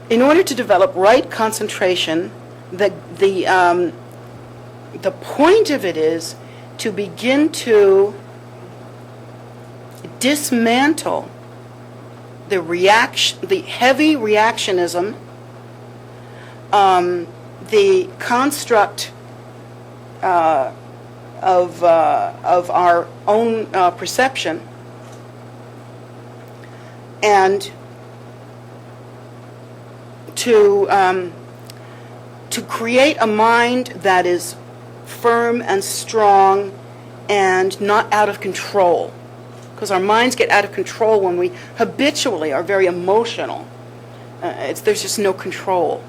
In order to develop right concentration, the point of it is to begin to dismantle the heavy reactionism, the construct of our own perception, and to create a mind that is firm and strong and not out of control. Because our minds get out of control when we habitually are very emotional. There's just no control.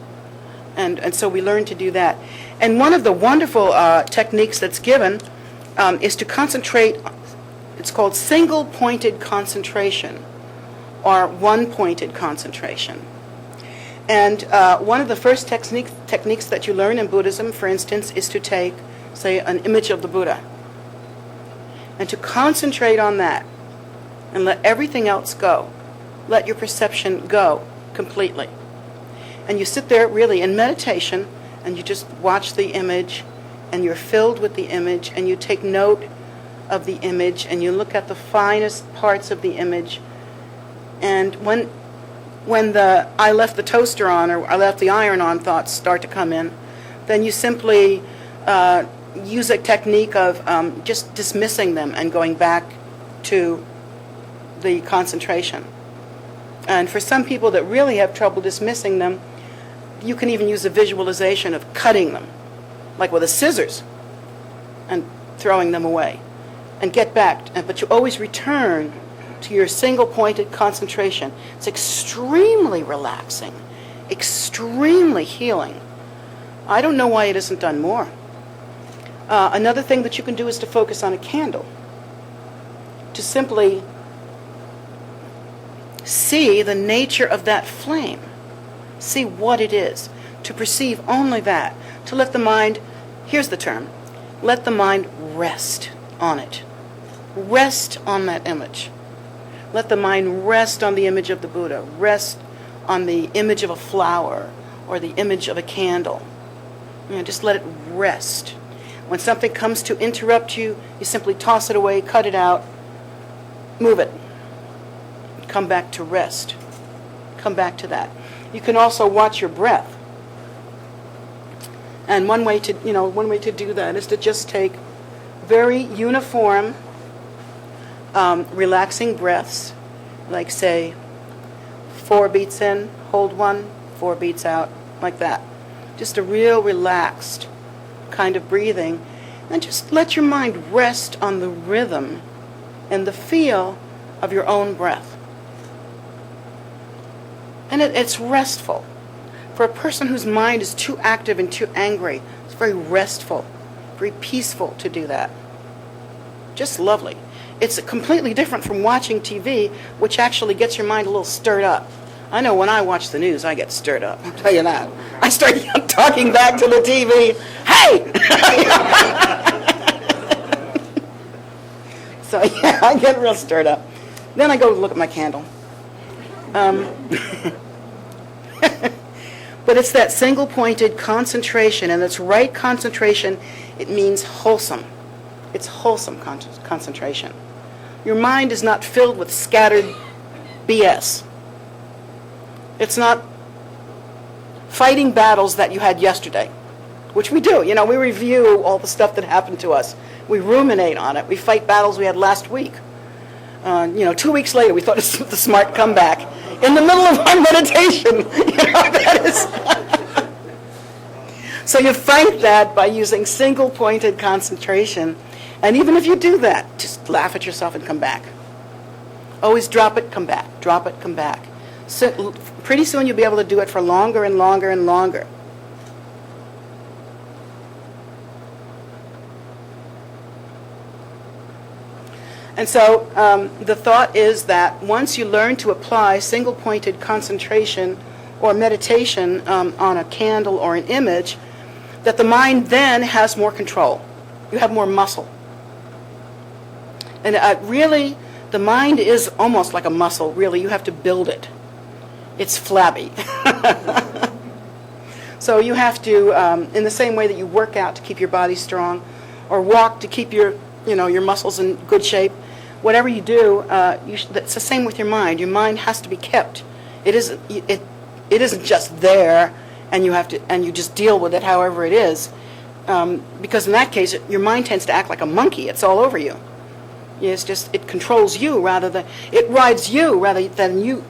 And so we learn to do that. And one of the wonderful techniques that's given is to concentrate. It's called single-pointed concentration, or one-pointed concentration. And one of the first techniques that you learn in Buddhism, for instance, is to take, say, an image of the Buddha, and to concentrate on that, and let everything else go. Let your perception go completely. And you sit there really in meditation, and you just watch the image, and you're filled with the image, and you take note of the image, and you look at the finest parts of the image. And when the I left the toaster on, or I left the iron on thoughts start to come in, then you simply use a technique of just dismissing them and going back to the concentration. And for some people that really have trouble dismissing them, you can even use a visualization of cutting them, like with a scissors, and throwing them away, and get back. But you always return to your single-pointed concentration. It's extremely relaxing, extremely healing. I don't know why it isn't done more. Another thing that you can do is to focus on a candle, to simply see the nature of that flame, see what it is, to perceive only that, to let the mind, here's the term, let the mind rest on it. Rest on that image. Let the mind rest on the image of the Buddha, rest on the image of a flower or the image of a candle. Just let it rest. When something comes to interrupt you, you simply toss it away, cut it out, move it. Come back to rest. Come back to that. You can also watch your breath. And one way to do that is to just take very uniform, relaxing breaths, like say 4 beats in, hold 1, 4 beats out, like that. Just a real relaxed kind of breathing, and just let your mind rest on the rhythm and the feel of your own breath. And it's restful. For a person whose mind is too active and too angry, it's very restful, very peaceful to do that. Just lovely. It's completely different from watching TV, which actually gets your mind a little stirred up. I know when I watch the news, I get stirred up. I'll tell you that. I start talking back to the TV. Hey! So yeah, I get real stirred up. Then I go look at my candle. But it's that single-pointed concentration, and it's right concentration. It means wholesome. It's wholesome concentration. Your mind is not filled with scattered BS. It's not fighting battles that you had yesterday, which we do. We review all the stuff that happened to us. We ruminate on it. We fight battles we had last week. 2 weeks later, we thought it was the smart comeback. In the middle of our meditation, that is. So you fight that by using single-pointed concentration. And even if you do that, just laugh at yourself and come back. Always drop it, come back. Drop it, come back. So pretty soon you'll be able to do it for longer and longer and longer. And so the thought is that once you learn to apply single-pointed concentration or meditation on a candle or an image, that the mind then has more control. You have more muscle. And really, the mind is almost like a muscle, really. You have to build it. It's flabby. So you have to, in the same way that you work out to keep your body strong, or walk to keep your muscles in good shape, whatever you do, it's the same with your mind. Your mind has to be kept. It isn't just there, and you just deal with it however it is, because in that case, your mind tends to act like a monkey. It's all over you. It controls you it rides you rather than you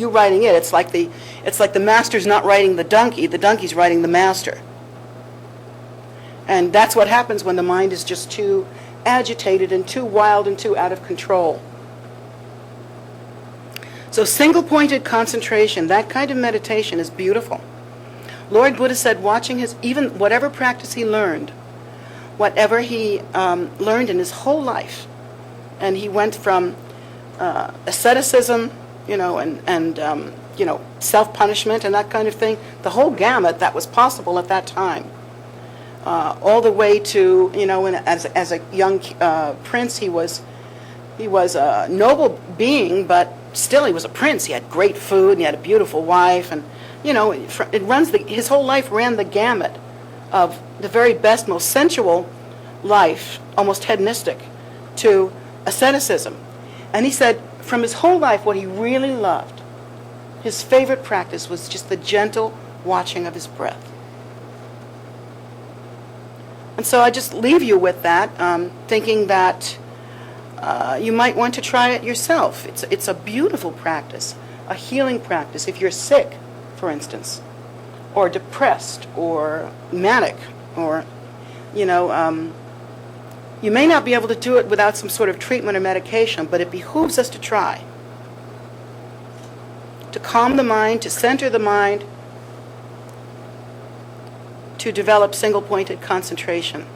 riding it. It's like the master's not riding the donkey's riding the master. And that's what happens when the mind is just too agitated and too wild and too out of control. So single-pointed concentration, that kind of meditation is beautiful. Lord Buddha said watching even whatever practice he learned, whatever he learned in his whole life, and he went from asceticism, and self-punishment and that kind of thing, the whole gamut that was possible at that time, all the way to, as a young prince, he was a noble being, but still he was a prince. He had great food, and he had a beautiful wife, and his whole life ran the gamut of the very best, most sensual life, almost hedonistic, to asceticism. And he said from his whole life what he really loved, his favorite practice, was just the gentle watching of his breath. And so I just leave you with that, thinking that you might want to try it yourself. It's a beautiful practice, a healing practice. If you're sick, for instance, or depressed, or manic, or, you may not be able to do it without some sort of treatment or medication, but it behooves us to try. To calm the mind, to center the mind, to develop single-pointed concentration.